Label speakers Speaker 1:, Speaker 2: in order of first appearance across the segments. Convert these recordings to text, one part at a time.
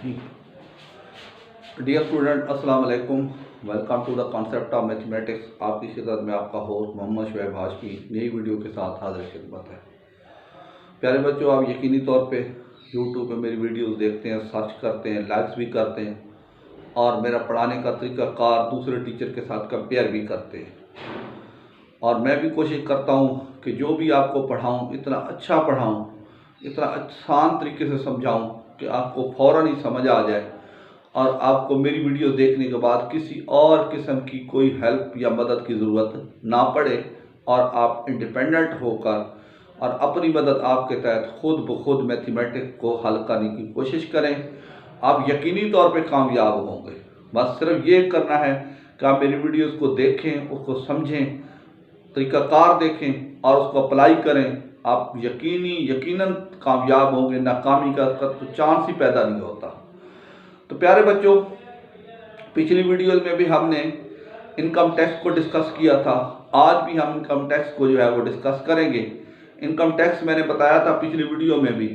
Speaker 1: Dear student, अस्सलाम वालेकुम। Welcome to the concept of mathematics. आपकी खिदमत में आपका होस्ट मोहम्मद शुएब हाशमी नई वीडियो के साथ हाजिर खिदमत है। प्यारे बच्चों, आप यकीनी तौर पे यूट्यूब पे मेरी वीडियोस देखते हैं, सर्च करते हैं, लाइक्स भी करते हैं और मेरा पढ़ाने का तरीक़ाकार दूसरे टीचर के साथ कंपेयर भी करते हैं। और मैं भी कोशिश करता हूँ कि जो भी आपको पढ़ाऊँ इतना अच्छा पढ़ाऊँ, इतना आसान तरीके से समझाऊँ कि आपको फ़ौरन ही समझ आ जाए और आपको मेरी वीडियो देखने के बाद किसी और किस्म की कोई हेल्प या मदद की ज़रूरत ना पड़े और आप इंडिपेंडेंट होकर और अपनी मदद आपके तहत खुद ब खुद मैथमेटिक्स को हल करने की कोशिश करें। आप यकीनी तौर पे कामयाब होंगे। बस सिर्फ ये करना है कि आप मेरी वीडियोस को देखें, उसको समझें, तरीक़ाकार देखें और उसको अप्लाई करें। आप यकीनन कामयाब होंगे। नाकामी का तो चांस ही पैदा नहीं होता। तो प्यारे बच्चों, पिछली वीडियो में भी हमने इनकम टैक्स को डिस्कस किया था। आज भी हम इनकम टैक्स को जो है वो डिस्कस करेंगे। इनकम टैक्स मैंने बताया था पिछली वीडियो में भी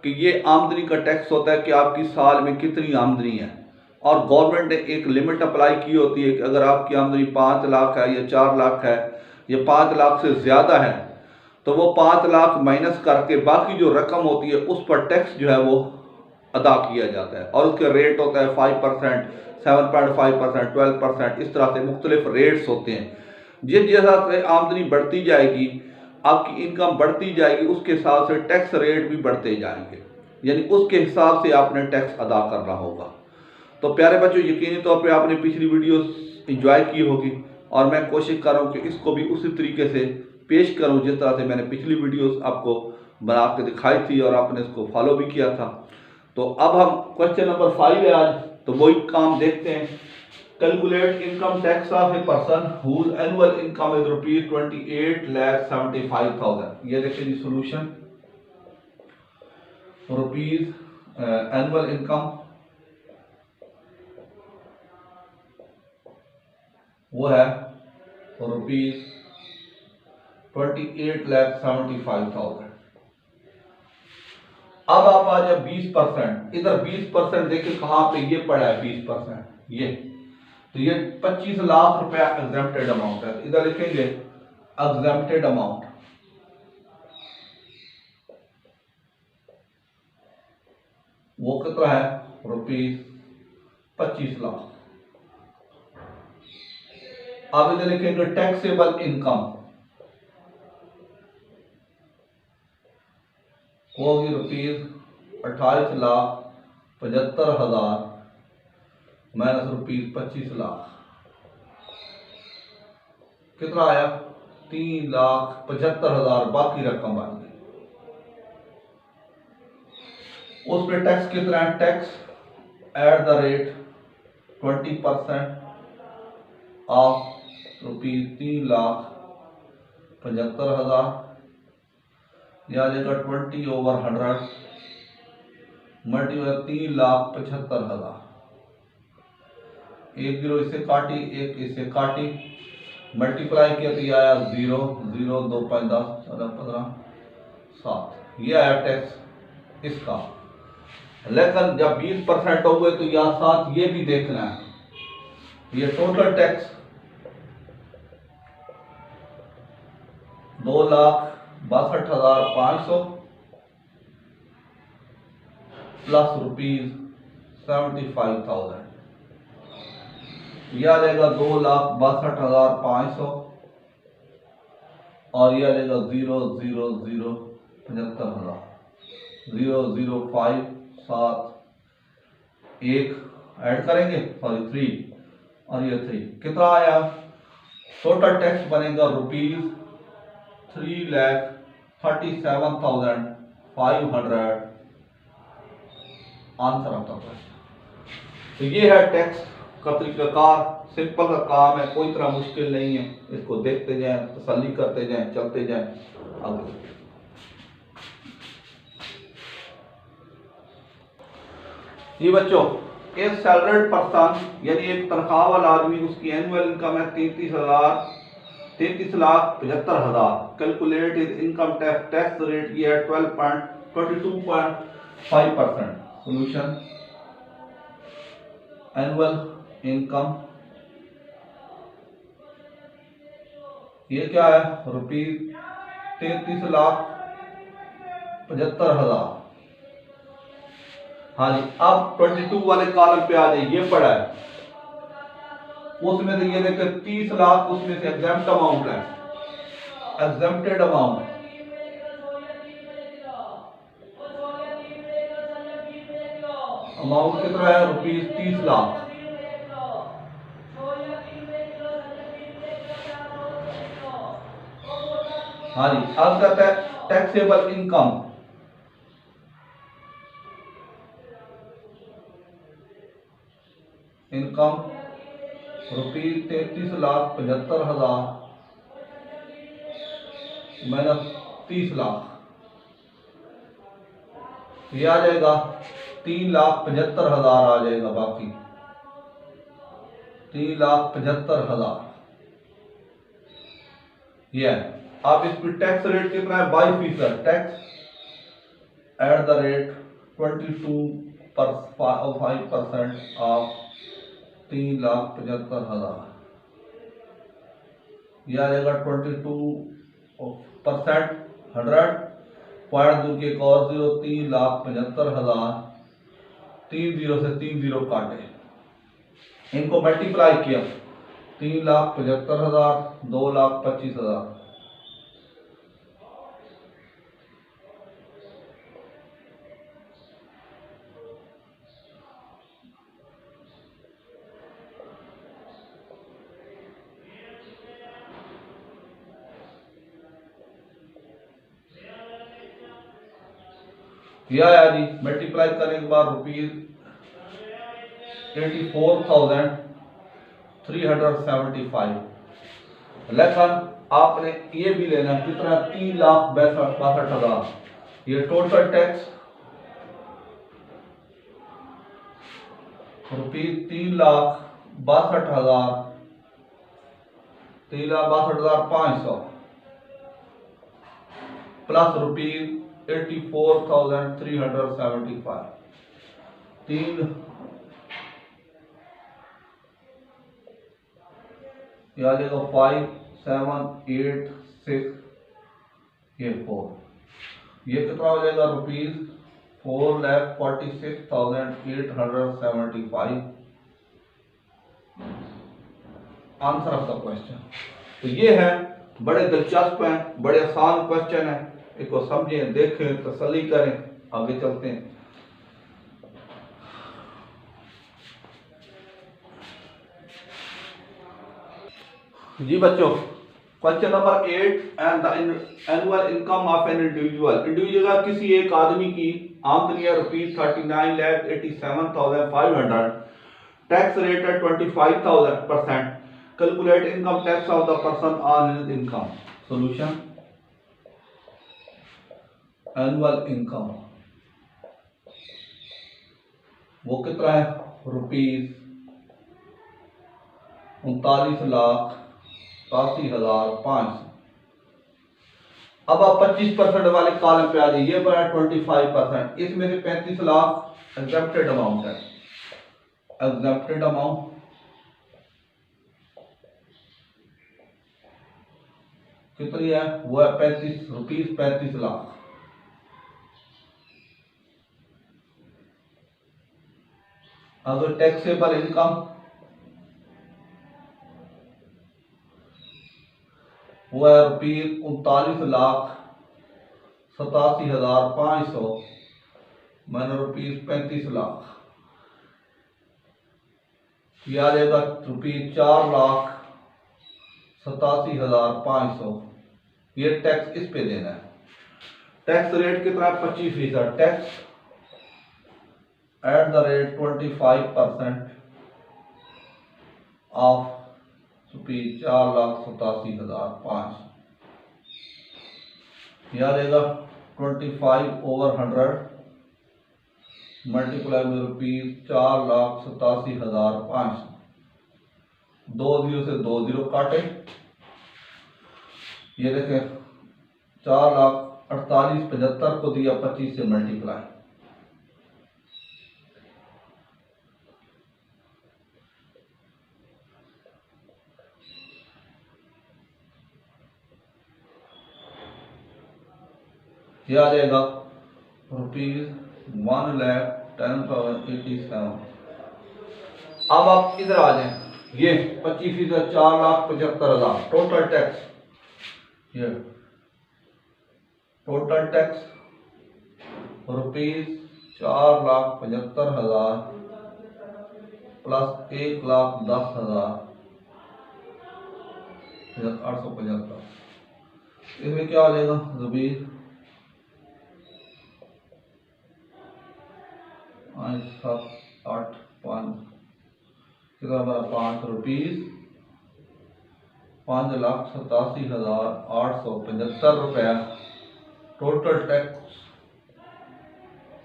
Speaker 1: कि ये आमदनी का टैक्स होता है कि आपकी साल में कितनी आमदनी है, और गवर्नमेंट ने एक लिमिट अप्लाई की होती है कि अगर आपकी आमदनी 5 लाख है या 4 लाख है या 5 लाख से ज़्यादा है तो वो 5 लाख माइनस करके बाकी जो रकम होती है उस पर टैक्स जो है वो अदा किया जाता है। और उसके रेट होता है 5%, 7.5%, 12%, इस तरह से मुख्तलिफ रेट्स होते हैं। जिस जैसा से आमदनी बढ़ती जाएगी, आपकी इनकम बढ़ती जाएगी, उसके हिसाब से टैक्स रेट भी बढ़ते जाएंगे, यानी उसके हिसाब से आपने टैक्स अदा करना होगा। तो प्यारे बच्चों, यकीनी तौर पे आपने पिछली वीडियोस एंजॉय की होगी और मैं कोशिश कर रहा हूँ कि इसको भी उसी तरीके से पेश करूँ जिस तरह से मैंने पिछली वीडियोस आपको बना के दिखाई थी और आपने इसको फॉलो भी किया था। तो अब हम क्वेश्चन नंबर 5 है आज, तो वही काम देखते हैं। Calculate income tax of a person whose annual income is ₹28,75,000। ये देखिए जी सॉल्यूशन। रुपीज एनुअल इनकम वो है ₹28,75,000। अब आप आ जाए 20%। इधर 20% देखिए कहां पे ये पड़ा है 20%, ये तो ये 25 लाख रुपया एग्जेम्प्टेड अमाउंट है। इधर लिखेंगे एग्जेम्प्टेड अमाउंट, वो कितना है ₹25 लाख। अब इधर लिखेंगे टैक्सेबल इनकम, होगी ₹28,75,000 माइनस ₹25 लाख, कितना आया 3,75,000 बाकी रकम बन गई। उस पर टैक्स कितना है? Tax at the rate 20% of ₹3,75,000 या देगा 20/100 मल्टीप्लाई 3,75,000। एक जीरो इसे काटी, एक इसे काटी, मल्टीप्लाई किया तो ये आया 0, 0, 2, 5, 10, 14, 15, 7। ये आया टैक्स इसका। लेकिन जब 20% हो गए तो यहाँ साथ ये भी देखना है, ये टोटल टैक्स 2,62,500 प्लस ₹75,000। यह आ जाएगा 2,62,500 और यह आ जाएगा 0,0,0,75,000, 0,0,5,7,1 ऐड करेंगे, सॉरी 3 और ये 3 कितना आया? टोटल टैक्स बनेगा ₹3,37,500 आंसर आता है। तो ये है टैक्स का तरीकाकार। सिंपल सा काम है, कोई तरह मुश्किल नहीं है। इसको देखते जाएं, तसल्ली करते जाएं, चलते जाएं आगे। ये बच्चों, एक सैलरीड पर्सन यानी एक तनख्वाह वाला आदमी, उसकी एनुअल इनकम है 33,75,000। Calculate is income tax rate, ये है 12.22.5%। सोल्यूशन एनुअल इनकम ये क्या है, रुपीज 33,75,000। हाँ जी, अब 22 वाले कॉलम पे आ जाइए, ये पड़ा है, उसमें से ये देखिए 30 लाख उसमें से एग्जाम्प्ट अमाउंट है, एग्जाम्प्टेड अमाउंट कितना है, रुपीज 30 लाख। हाँ जी, अब कहता है taxable income, rupees 33,75,000 minus 30 lakh, ये आ जाएगा 3,75,000 आ जाएगा, बाकी 3,75,000 ये है। अब इस पर टैक्स रेट कितना है, 22%, tax at the rate 22.5% of 3,75,000, यह आ जाएगा 22%, 100 पॉइंट दूर के एक और 0, 3,75,000, 3 जीरो से 3 जीरो काटे, इनको मल्टीप्लाई किया, 3,75,000, 2,25,000, यह आया जी, मल्टीप्लाई करने के बाद रुपीज 84,375, लेकिन आपने ये भी लेना कितना, 3,62,000, ये total tax rupees 3,62,000, 3,62,500 plus rupees 84,375, ये आ जाएगा 5,7,8,6,4, ये कितना हो जाएगा, rupees 4,46,875 answer of the question. तो ये है, बड़े दिलचस्प हैं, बड़े आसान क्वेश्चन है, इसको समझें, देखें, तसल्ली करें, आगे चलते हैं। जी बच्चों, question number 8, and the annual income of an individual, किसी एक आदमी की आमदनी है रुपीज 39,87,500, टैक्स रेट है 25,000%, calculate income tax of the person on his income. Solution, annual income वो कितना है, रुपीज 39,87,500। अब आप 25% वाले कॉलम पे आ जाइए, ये बना 25%, इसमें से 35 लाख एग्जेप्टेड अमाउंट है, एग्जेप्टेड अमाउंट कितनी है, वो है 35 लाख। अगर टैक्सेबल इनकम वो है रुपीज 39,87,500 मैंने रुपीज 35 लाख, ये आ जाएगा रुपीज 4,87,500, ये टैक्स इस पे देना है। टैक्स रेट कितना है, 25%, tax at the rate 25% of rupees 4,87,500, यह आ जाएगा 25/100 मल्टीप्लाई में रुपीज 4,87,500, 2 जीरो से 2 जीरो काटे, ये देखें 4,48,75 को दिया 25 से मल्टीप्लाई, ये आ जाएगा ₹1,10,87। अब आप इधर आ जाए, ये 25%, 4,75,000 टोटल टैक्स। ये टोटल टैक्स ₹4,75,000 प्लस 1,10,875। इसमें क्या आ जाएगा ज़बीर 7, 8, 5 कितना बना ₹5 ₹5,87,875 टोटल टैक्स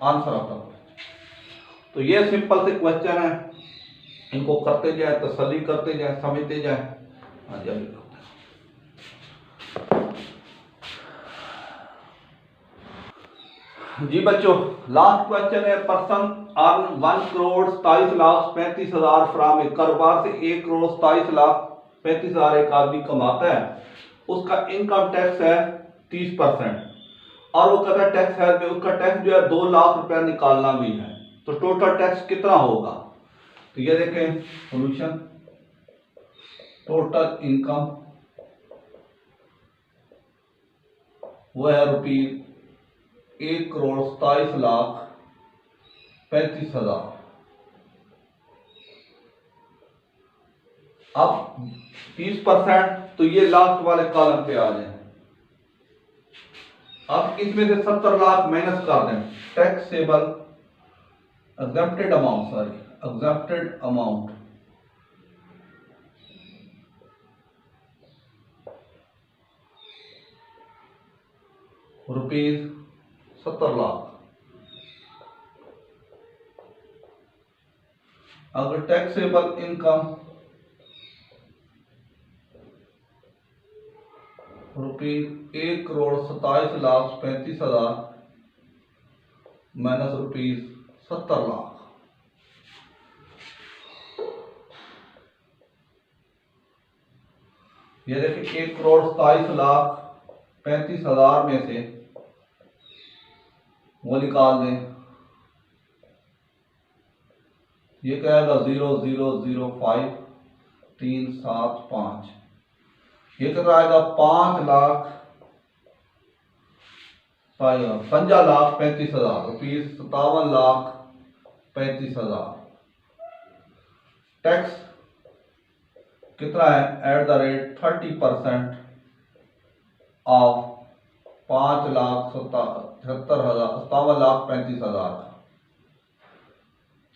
Speaker 1: आंसर आता है। तो ये सिंपल से क्वेश्चन है, इनको करते जाए, तसल्ली करते जाए, समझते जाए। हाँ जी, अभी जी बच्चों, लास्ट क्वेश्चन है। पर्सन अर्न 1,27,35,000 फ्राम ए कारोबार से 1,27,35,000 एक आदमी कमाता है, उसका इनकम टैक्स है 30% और वो कहता है टैक्स है में उसका टैक्स जो है 2 लाख रुपया निकालना भी है, तो टोटल टैक्स कितना होगा? तो ये देखें सोल्यूशन, टोटल इनकम वो है ₹1,27,35,000। अब 30%, तो ये लास्ट वाले कॉलम पे आ जाए। अब इसमें से 70 लाख माइनस कर दें, taxable exempted amount, exempted amount ₹70 lakh. अगर टैक्सेबल इनकम ₹1,27,35,000 माइनस ₹70 लाख। ये देखिए 1,27,35,000 में से वो निकाल दें, ये कहेगा 0,005,375। ये कितना आएगा 50,35,000 ₹57,35,000। टैक्स कितना है एट द रेट 30% ऑफ 5,77,35,000 का।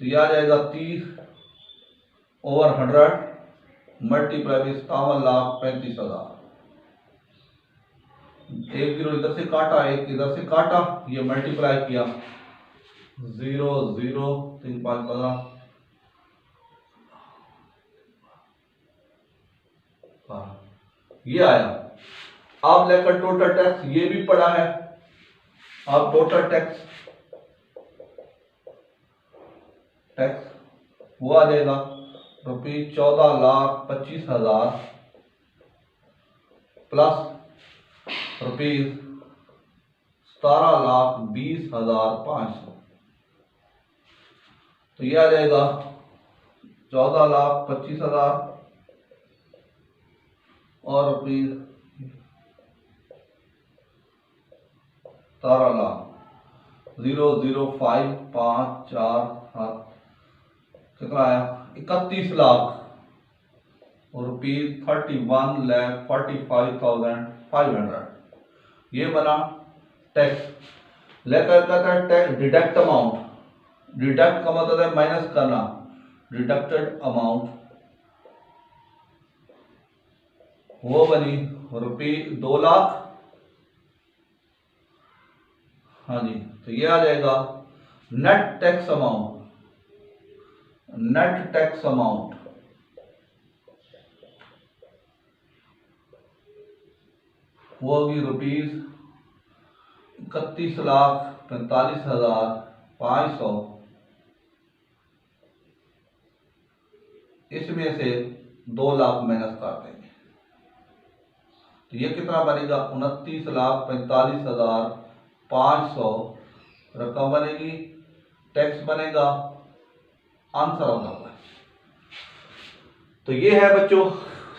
Speaker 1: तो यह आ जाएगा 30/100 मल्टीप्लाई 57,35,000। एक जीरो इधर से काटा, एक इधर से काटा, ये मल्टीप्लाई किया 0, 0, 3, 5, 15, ये आया। अब लेकर टोटल टैक्स ये भी पड़ा है। अब टोटल टैक्स वो आ जाएगा ₹14,25,000 प्लस ₹17,20,500। तो यह आ जाएगा 14,25,000 और ₹17,00,000 0,05,5,4,7 कितना आया 31 लाख और ₹31,45,500। ये बना टैक्स। लेकर कहता है टैक्स डिडक्ट अमाउंट, डिडक्ट का मतलब है माइनस करना, डिडक्टेड अमाउंट वो बनी ₹2 लाख। हाँ जी, तो ये आ जाएगा net tax amount, net tax amount वो होगी ₹31,45,500। इसमें से 2 लाख माइनस कर देंगे, तो ये कितना बनेगा 29,45,500 500 रकम बनेगी, टैक्स बनेगा, आंसर होना हुआ। तो ये है बच्चों,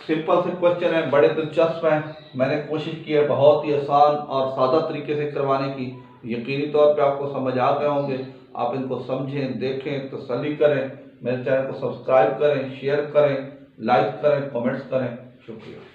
Speaker 1: सिंपल से क्वेश्चन है, बड़े दिलचस्प हैं। मैंने कोशिश की है बहुत ही आसान और सादा तरीके से करवाने की। यकीनी तौर पे आपको समझ आ गए होंगे। आप इनको समझें, देखें, तसल्ली करें। मेरे चैनल को सब्सक्राइब करें, शेयर करें, लाइक करें, कमेंट्स करें। शुक्रिया।